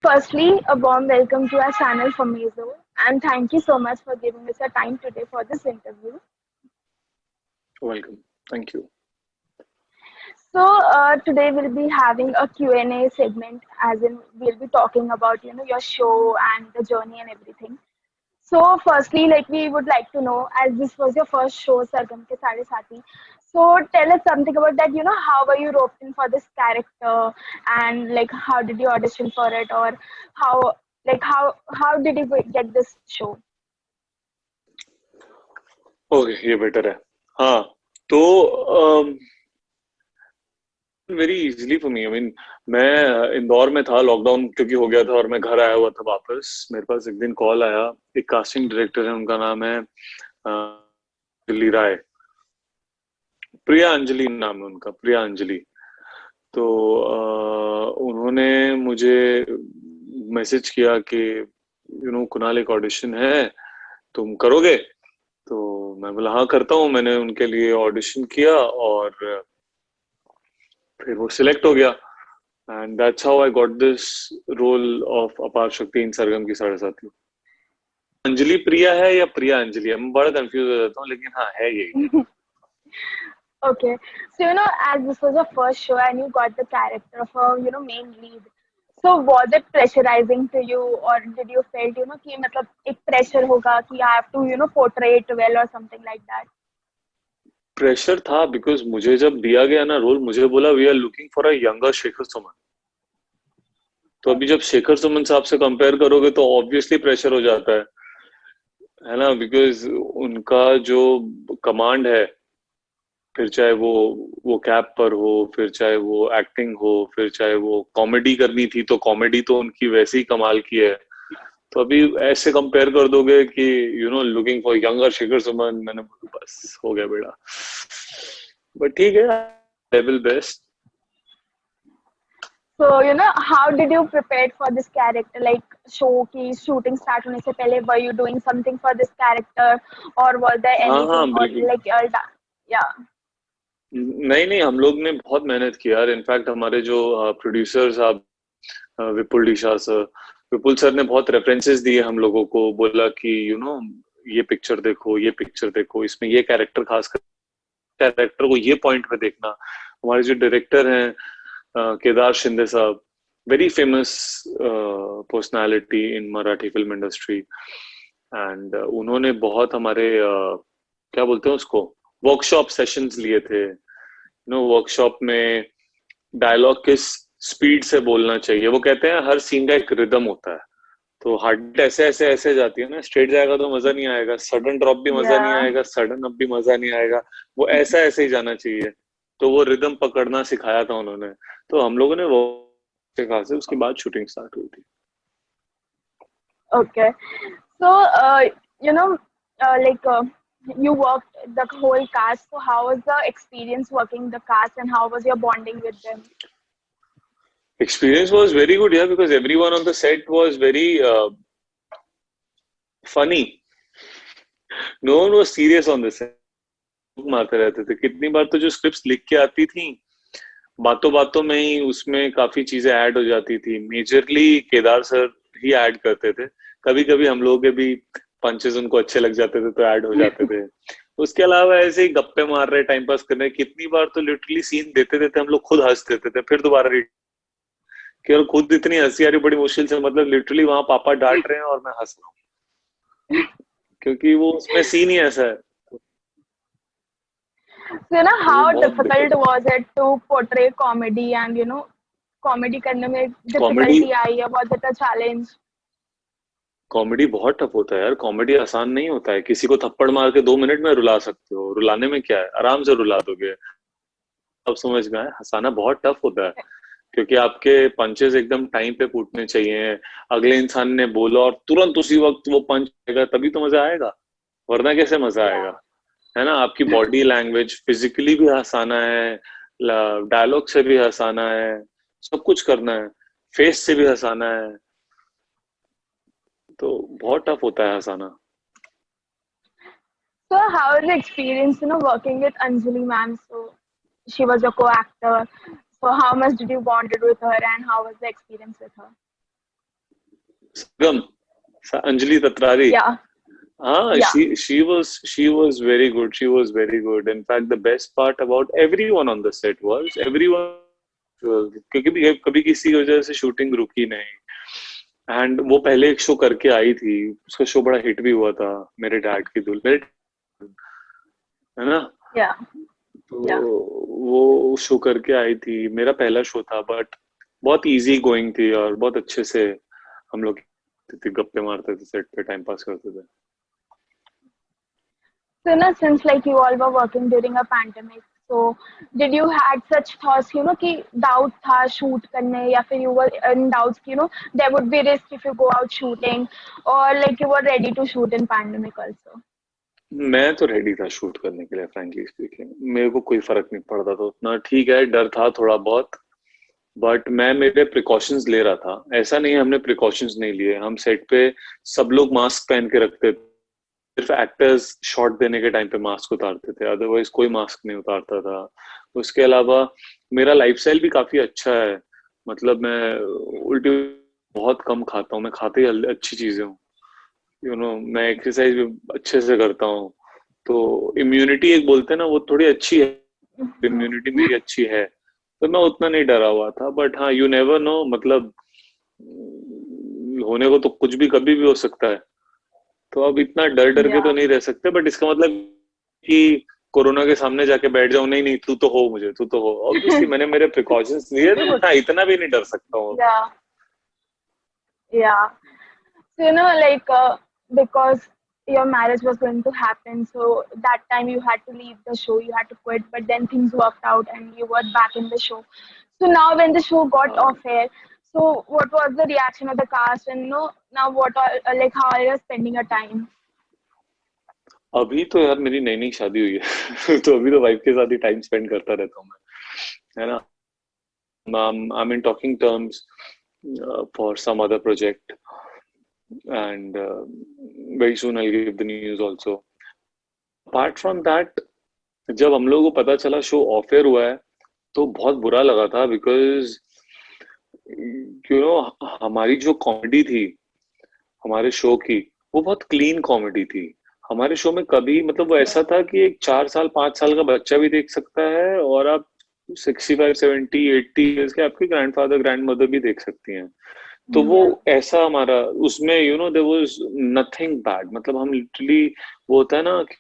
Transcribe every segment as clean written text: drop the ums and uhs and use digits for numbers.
Firstly, a warm welcome to our channel for Mezo, and thank you so much for giving us your time today for this interview. Welcome. Thank you. Today we'll be having a Q&A segment, as in we'll be talking about your show and the journey and everything. So, firstly, like we would like to know, as this was your first show, Sargam Ke Sade Saathi. So, tell us something about that. How were you roped in for this character, and like how did you audition for it, or how how did you get this show? Okay ये better है. हाँ तो very easily for me. I mean मैं इंदौर में था, lockdown क्योंकि हो गया था और मैं घर आया हुआ था वापस. मेरे पास एक दिन कॉल आया. एक कास्टिंग डायरेक्टर है, उनका नाम है अंजलि राय. प्रिया अंजलि नाम है उनका, प्रिया अंजलि. तो उन्होंने मुझे मैसेज किया कि कुणाल एक ऑडिशन है, तुम करोगे? तो मैं बोला हाँ करता हूँ. मैंने उनके लिए ऑडिशन किया और फिर वो सिलेक्ट हो गया. And that's how I got this role of Apar Shakti इन सरगम की साढ़े साथी. अंजलि प्रिया है या प्रिया अंजलि है, मैं बड़ा कंफ्यूज हो जाता हूँ, लेकिन हाँ है यही. Okay, so as this was your first show and you got the character of a main lead, so was it pressurizing to you, or did you felt कि मतलब एक pressure होगा कि I have to portray it well or something like that? Pressure था because मुझे जब दिया गया ना रोल, मुझे बोला we are looking for a younger Shekhar Suman. तो अभी जब शेखर सुमन साहब से कंपेयर करोगे तो ऑब्वियसली प्रेशर हो जाता है ना, बिकॉज उनका जो कमांड है, फिर चाहे वो कैप पर हो, फिर चाहे वो एक्टिंग हो, फिर चाहे वो कॉमेडी करनी थी तो कॉमेडी तो उनकी वैसे ही कमाल की है. तो अभी ऐसे कंपेयर कर दोगे कि लुकिंग फॉर यंगर शेखर सुमन, मैंने बस हो गया बेड़ा. बट ठीक है, level best. So how did you prepare for this character, like show की shooting start होने से पहले were you doing something for this character, or was there हाँ हाँ anything, or बिल्कुल. like yeah. नहीं नहीं, हम लोग ने बहुत मेहनत की यार. इनफैक्ट हमारे जो प्रोड्यूसर साहब विपुल डिशा सर, विपुल सर ने बहुत रेफरेंसेस दिए हम लोगों को. बोला कि ये पिक्चर देखो, ये पिक्चर देखो, इसमें ये कैरेक्टर, खास कर कैरेक्टर को ये पॉइंट पे देखना. हमारे जो डायरेक्टर हैं केदार शिंदे साहब, very famous personality in Marathi film industry. And उन्होंने बहुत हमारे क्या बोलते हैं उसको, वर्कशॉप सेशंस लिए थे. वर्कशॉप में डायलॉग किस स्पीड से बोलना चाहिए. वो कहते हैं हर सीन का एक रिदम होता है. तो हार्ट ऐसे ऐसे ऐसे जाती है ना, स्ट्रेट जाएगा तो मजा नहीं आएगा, सडन ड्रॉप भी मजा नहीं Yeah. आएगा, सडन अप भी मजा नहीं आएगा. वो ऐसा ऐसे ही जाना चाहिए. तो वो रिदम पकड़ना सिखाया था उन्होंने. तो हम लोगों ने वो सिखा से उसके बाद शूटिंग स्टार्ट हुई थी. Okay. So, you know, you worked the whole cast. So, how was the experience working the cast, and how was your bonding with them? Experience was very good, yeah, because everyone on the set was very funny. No one was serious on the set. मारते रहते थे. कितनी बार तो जो scripts लिख के आती थी, बातों बातों में ही उसमें काफी चीजें ऐड हो जाती थी. मेजरली केदार सर ही ऐड करते थे. कभी कभी हम लोग के भी पंचेस उनको अच्छे लग जाते थे तो ऐड हो जाते थे. उसके अलावा ऐसे ही गप्पे मार रहे, टाइम पास करने. कितनी बार तो लिटरली सीन देते देते हम लोग खुद हंस देते थे, फिर दोबारा कि खुद इतनी हंसी आ रही बड़ी मुश्किल से, मतलब लिटरली वहां पापा डांट रहे हैं और मैं हंस रहा हूँ, क्योंकि वो उसमें सीन ही ऐसा है. So, वो how बहुत difficult दिक्कत. was it to portray comedy, and comedy करने में कॉमेडी difficulty आई है? Was it a challenge? Comedy बहुत टफ होता है यार. कॉमेडी आसान नहीं होता है. किसी को थप्पड़ मार के 2 मिनट में रुला सकते हो. रुलाने में क्या है, आराम से रुला दोगे. अब समझ में आए, हंसाना बहुत टफ होता है, क्योंकि आपके पंचेस एकदम टाइम पे फूटने चाहिए. अगले इंसान ने बोला और तुरंत उसी वक्त वो पंच आएगा, तभी तो मजा आएगा, वरना कैसे मजा Yeah. आएगा. है ना. आपकी बॉडी लैंग्वेज, फिजिकली भी हंसाना है, डायलॉग से भी हंसाना है, सब कुछ करना है, फेस से भी हंसाना है. तो बहुत टफ होता है हंसाना. So, how was the experience, working with Anjali ma'am? So, she was your co-actor. So, how much did you bonded with her, and how was the experience with her? Sargam, Anjali Tatrari. Yeah, yeah. She was very good. She was very good. In fact, the best part about everyone on the set was everyone, क्योंकि कभी किसी की वजह से shooting रुकी नहीं। And वो पहले एक शो करके आई थी, उसका शो बड़ा हिट भी हुआ था, मेरे डैड की दुल्हन, मेरे, है ना? Yeah, तो yeah. वो शो करके आई थी, मेरा पहला शो था, बट बहुत इजी गोइंग थी और बहुत अच्छे से हम लोग गप्पे मारते थे, सेट पे टाइम पास करते थे। So, since like you all were working during a pandemic, so did you had such thoughts, कि doubt था shoot करने, या फिर you were in doubts, there would be risk if you go out shooting, or like you were ready to shoot in pandemic also? मैं तो ready था shoot करने के लिए, फ्रैंकली स्पीकिंग मेरे को कोई फर्क नहीं पड़ता था उतना। ठीक है, डर था थोड़ा बहुत, बट मैं मेरे प्रिकॉशंस ले रहा था। ऐसा नहीं है हमने प्रिकॉशंस नहीं लिए, हम सेट पे सब लोग मास्क पहन के रखते थे, सिर्फ एक्टर्स शॉट देने के टाइम पे मास्क उतारते थे, अदरवाइज कोई मास्क नहीं उतारता था। उसके अलावा मेरा लाइफस्टाइल भी काफी अच्छा है, मतलब मैं उल्टी बहुत कम खाता हूँ, मैं खाते ही अच्छी चीजें हूँ, मैं एक्सरसाइज भी अच्छे से करता हूँ, तो इम्यूनिटी एक बोलते हैं ना, वो थोड़ी अच्छी है, इम्यूनिटी मेरी अच्छी है, तो मैं उतना नहीं डरा हुआ था। बट हाँ, यू नेवर नो, मतलब होने को तो कुछ भी कभी भी हो सकता है, तो अब इतना डर डर के तो Yeah. नहीं रह सकते। बट इसका मतलब कि कोरोना के सामने जाके बैठ जाऊं, नहीं नहीं तू तो हो, मुझे तू तो हो, ऑब्वियसली मैंने मेरे प्रिकॉशंस लिए थे, बट हाँ इतना भी नहीं डर सकता हूँ। Yeah, yeah. So, like, because your marriage was going to happen, so that time you had to leave the show, you had to quit, but then things worked out and you were back in the show. So now when the show got हाँ, off air, so what was the reaction of the cast, and now what are, like, how are you spending your time? अभी तो यार मेरी नई नई शादी हुई है तो अभी तो वाइफ के साथ ही टाइम स्पेंड करता रहता हूँ मैं, है ना? I'm in talking terms for some other project, and very soon I'll give the news also. Apart from that, जब हम लोगों को पता चला शो ऑफ एयर हुआ है, तो बहुत बुरा लगा था, बिकॉज हमारी जो कॉमेडी थी हमारे शो की, वो बहुत क्लीन कॉमेडी थी। हमारे शो में कभी, मतलब वो Yeah. ऐसा था कि एक 4 साल 5 साल का बच्चा भी देख सकता है, और आप 65 70 80 ईयर्स के आपके ग्रैंडफादर ग्रैंडमदर भी देख सकती हैं। तो वो Yeah. ऐसा हमारा उसमें, देयर वाज नथिंग बैड, मतलब हम लिटरली, वो होता है ना कि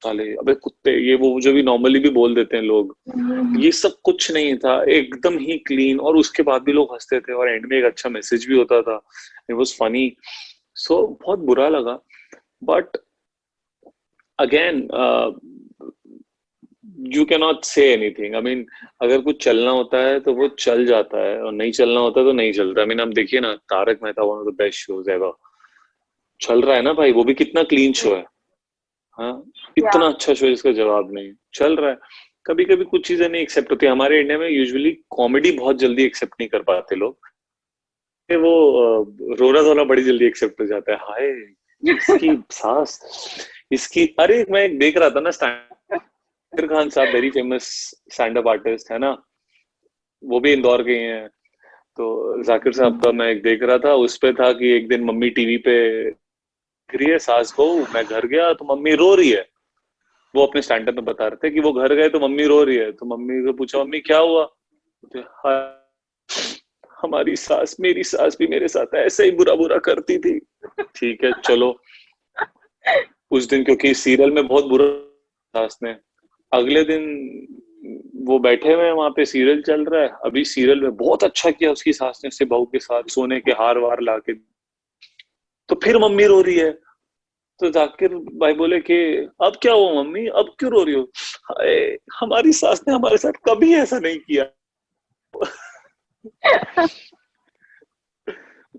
साले अबे कुत्ते, ये वो जो भी नॉर्मली भी बोल देते हैं लोग, Mhm. ये सब कुछ नहीं था, एकदम ही क्लीन, और उसके बाद भी लोग हंसते थे, और एंड में एक अच्छा मैसेज भी होता था, इट वाज फनी। सो बहुत बुरा लगा, but again you can not say anything. I mean, अगर कुछ चलना होता है तो वो चल जाता है, और नहीं चलना होता तो नहीं चलता। आई मीन, आप देखिए ना, Tarak Mehta one of the best shows ever, चल रहा है ना भाई, वो भी कितना क्लीन शो है। हाँ, इतना Yeah. अच्छा शो है जिसका जवाब नहीं, चल रहा है। कभी कभी कुछ चीजें नहीं एक्सेप्ट होती, हमारे इंडिया में यूजुअली कॉमेडी बहुत जल्दी एक्सेप्ट नहीं कर पाते लोग, वो रोना धोना बड़ी जल्दी एक्सेप्ट हो जाता है। हाय, इसकी सास, इसकी, अरे मैं एक देख रहा था ना, जाकिर खान साहब, very famous stand up artist है ना, वो भी इंदौर के ही हैं। तो जाकिर साहब का मैं एक देख रहा था, उस पे था कि एक दिन मम्मी टीवी पे दिख रही है सास बहू, मैं घर गया तो मम्मी रो रही है। वो अपने स्टैंड अप में बता रहे थे कि वो घर गए तो मम्मी रो रही है, तो मम्मी को पूछा, मम्मी क्या हुआ? बोलते, हमारी सास, मेरी सास भी मेरे साथ ऐसे ही बुरा बुरा करती थी। ठीक है, चलो। उस दिन क्योंकि सीरियल में बहुत बुरा सास ने, अगले दिन वो बैठे हुए हैं वहां पे, सीरियल चल रहा है, अभी सीरियल में बहुत अच्छा किया उसकी सास ने, उससे बहू के साथ सोने के हार वार लाके, तो फिर मम्मी रो रही है। तो जाकिर भाई बोले कि अब क्या हुआ मम्मी, अब क्यों रो रही हो? हाय, हमारी सास ने हमारे साथ कभी ऐसा नहीं किया।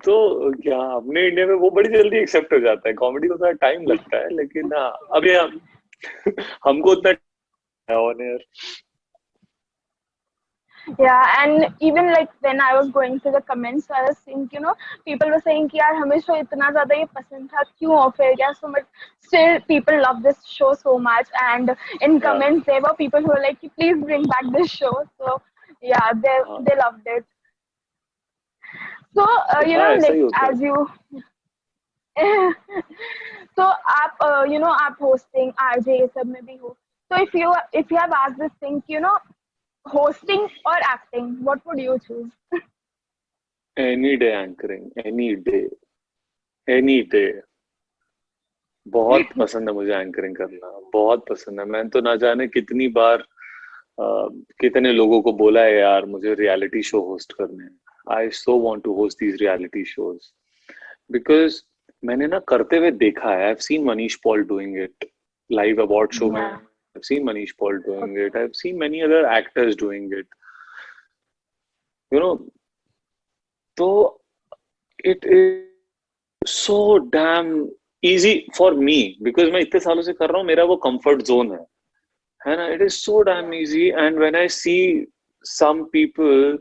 तो क्या अपने इंडिया में वो बड़ी जल्दी एक्सेप्ट हो जाता है, कॉमेडी को थोड़ा टाइम लगता है, लेकिन हाँ, अभी हमको उतना on air. Yeah, and even like when I was going through the comments, I was seeing, people were saying कि यार हमें show इतना ज़्यादा ये पसंद था, क्यों ऑफ है क्या? So much, still people love this show so much, and in हाँ, comments there were people who were like, please bring back this show. So yeah, they हाँ, they loved it. So हाँ ऐसा ही होता है। as you तो आप आप hosting RJ ये सब में भी हो, तो if you have asked this thing, hosting or acting, what would you choose? Any day anchoring, any day. बहुत पसंद है मुझे एंकरिंग करना, बहुत पसंद है। मैंने तो ना जाने कितनी बार कितने लोगों को बोला है यार मुझे रियलिटी शो होस्ट करने हैं। I so want to host these reality shows because मैंने ना करते हुए देखा है। I have seen Manish Paul doing it live award show में। I Yeah. Have seen Manish Paul doing Okay. It, I have seen many other actors doing it, you know. तो it is so damn easy for me because मैं इतने सालों से कर रहा हूँ, मेरा वो कंफर्ट जोन है ना। It is so damn Yeah. Easy and when I see some people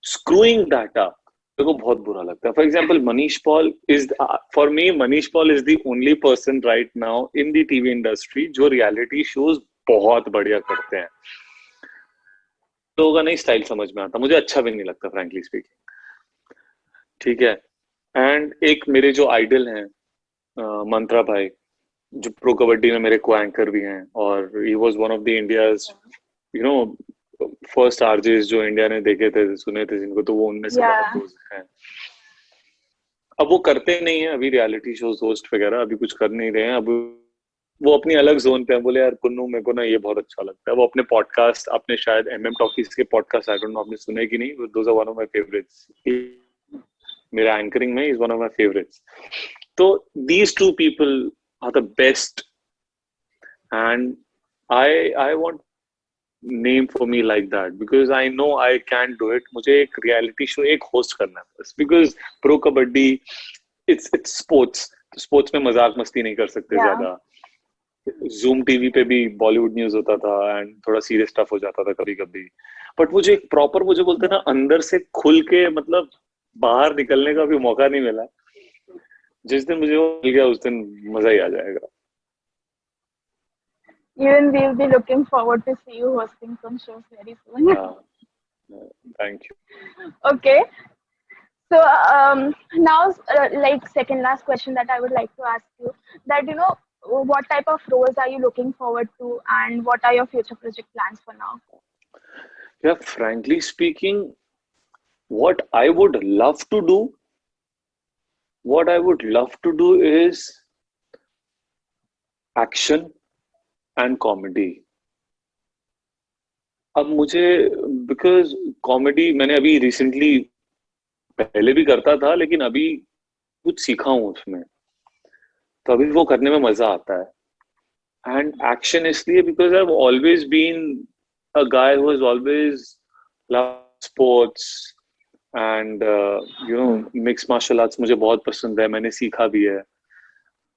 screwing that up, मेरे को बहुत बुरा लगता है। For example Manish Paul is, for me Manish Paul is the only person right now in the TV industry जो reality shows बहुत बढ़िया करते हैं। लोगों का नहीं स्टाइल समझ में आता, मुझे अच्छा भी नहीं लगता फ्रैंकली स्पीकिंग, ठीक है। एंड एक मेरे जो आइडल हैं मंत्रा भाई, जो प्रो कबड्डी में मेरे को एंकर भी हैं, और he was one of the India's you know first RJs जो इंडिया ने देखे थे, सुने थे जिनको, तो वो उनमें से वन ऑफ Yeah. दोज हैं। अब वो करते नहीं है अभी रियलिटी शोज होस्ट वगैरह, अभी कुछ कर नहीं रहे हैं। अब वो अपनी अलग जोन पे है। बोले यार कुन्नू मेरे को ना ये बहुत अच्छा लगता है। वो अपने पॉडकास्ट, आपने शायद एमएम टॉकीज के पॉडकास्ट, आई डोंट नो आपने सुने कि नहीं, those are one of my favourites. मेरा एंकरिंग में is one of my favourites. तो these two people are the best and I want name for me like that because I know I can't do it. मुझे एक reality show एक host करना है बस, because pro kabaddi it's sports, तो sports में मजाक मस्ती नहीं कर सकते Yeah. ज्यादा। Zoom टीवी पे भी बॉलीवुड न्यूज होता था एंड थोड़ा सीरियस स्टफ हो जाता था कभी कभी, बट मुझे एक प्रॉपर, मुझे बोलते हैं ना अंदर से खुल के मतलब बाहर निकलने का भी मौका नहीं मिला। जिस दिन मुझे वो मिल गया उस दिन मजा ही आ जाएगा। Even we'll be looking forward to see you hosting some shows very soon. Thank you. Okay. So now, like second last question that I would like to ask you, that what type of roles are you looking forward to, and what are your future project plans for now? Yeah, frankly speaking, what I would love to do, is action and comedy. अब मुझे, because comedy मैंने अभी recently, पहले भी करता था लेकिन अभी कुछ सीखा हूँ उसमें, तो अभी वो करने में मजा आता है। एंड एक्शन इसलिए because I have always been a guy who has always love sports and mix martial arts मुझे बहुत पसंद है, मैंने सीखा भी है।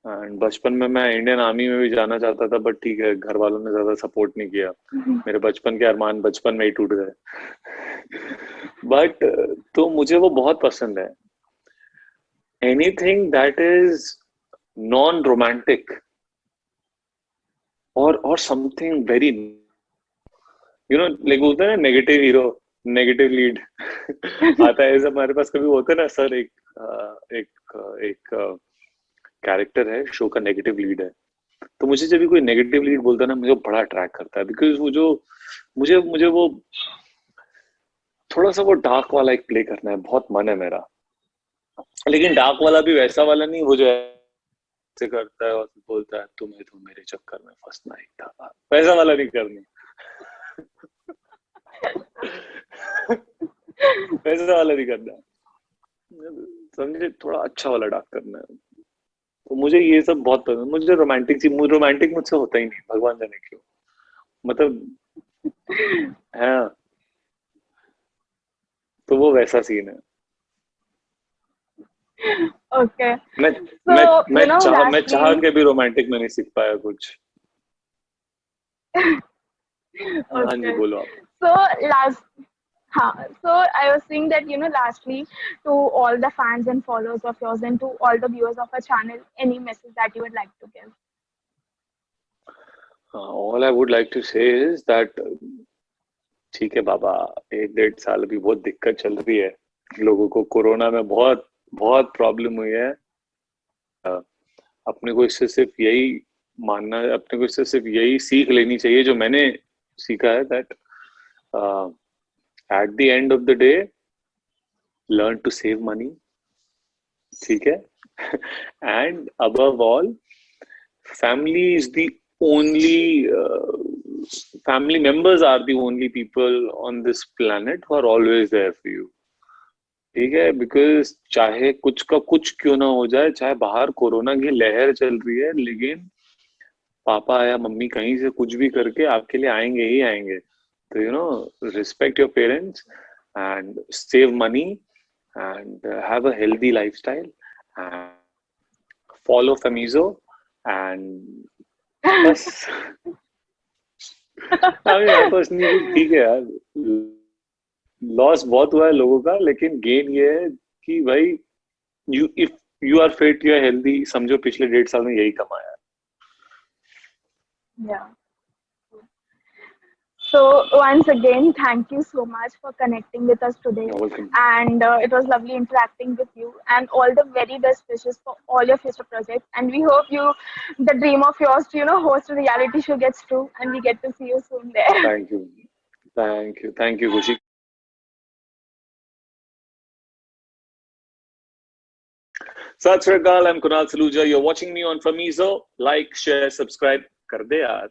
एंड बचपन में मैं इंडियन आर्मी में भी जाना चाहता था, बट ठीक है घर वालों ने ज्यादा सपोर्ट नहीं किया। मेरे बचपन के अरमान बचपन में ही टूट गए। बट तो मुझे वो बहुत पसंद है, anything that is non romantic और समथिंग वेरी लाइक बोलते हैं ना नेगेटिव हीरो नेगेटिव लीड आता है। हमारे पास कभी होता है ना सर, एक कैरेक्टर है शो का नेगेटिव लीड है, तो मुझे जब भी कोई नेगेटिव लीड बोलता है ना मुझे बड़ा अट्रैक्ट करता है, बिकॉज वो जो मुझे वो थोड़ा सा वो डार्क वाला एक प्ले करना है, बहुत मन है मेरा। लेकिन डार्क वाला भी वैसा वाला नहीं, वो जो ऐसे करता है और बोलता है तुम्हें तो मेरे चक्कर में फंसना ही था, वैसा वाला नहीं करना। वैसा वाला नहीं करना, समझे, थोड़ा अच्छा वाला डार्क करना है। तो मुझे ये सब बहुत पसंद। मुझे रोमांटिक मुझसे होता ही नहीं, भगवान जाने क्यों, मतलब है। तो वो वैसा सीन है। Okay. मैं So मैं चाह lastly, के भी रोमांटिक में नहीं सीख पाया कुछ। हाँ जी okay. बोलो आप। So last, so I was saying that lastly, to all the fans and followers of yours and to all the viewers of our channel, any message that you would like to give? All I would like to say is that ठीक है बाबा, 1-1.5 साल अभी बहुत दिक्कत चल रही है, लोगों को कोरोना में बहुत बहुत प्रॉब्लम हुई है। अपने को इससे सिर्फ यही मानना है, अपने को इससे सिर्फ यही सीख लेनी चाहिए जो मैंने सीखा है, that at the end of the day learn to save money, ठीक है? And above all, family is the only family members are the only people on this planet who are always there for you, ठीक है? Because चाहे कुछ का कुछ क्यों ना हो जाए, चाहे बाहर कोरोना की लहर चल रही है, लेकिन पापा या मम्मी कहीं से कुछ भी करके आपके लिए आएंगे ही आएंगे। तो you know, respect your parents and save money and have a healthy lifestyle and follow फेमिजो एंड बस। आई पर्सनली ठीक है यार, लॉस बहुत हुआ है लोगों का, लेकिन गेन ये है कि भाई you if you are fit, you are healthy, समझो पिछले 1.5 साल में यही कमाया है। Yeah. So once again, thank you so much for connecting with us today, You're welcome. and it was lovely interacting with you. And all the very best wishes for all your future projects. And we hope the dream of yours to host a reality show gets true, and we get to see you soon there. Thank you, thank you, Kushi. Sat Sri Akal, I'm Kunal Saluja. You're watching me on Famizo. Like, share, subscribe. कर दे यार।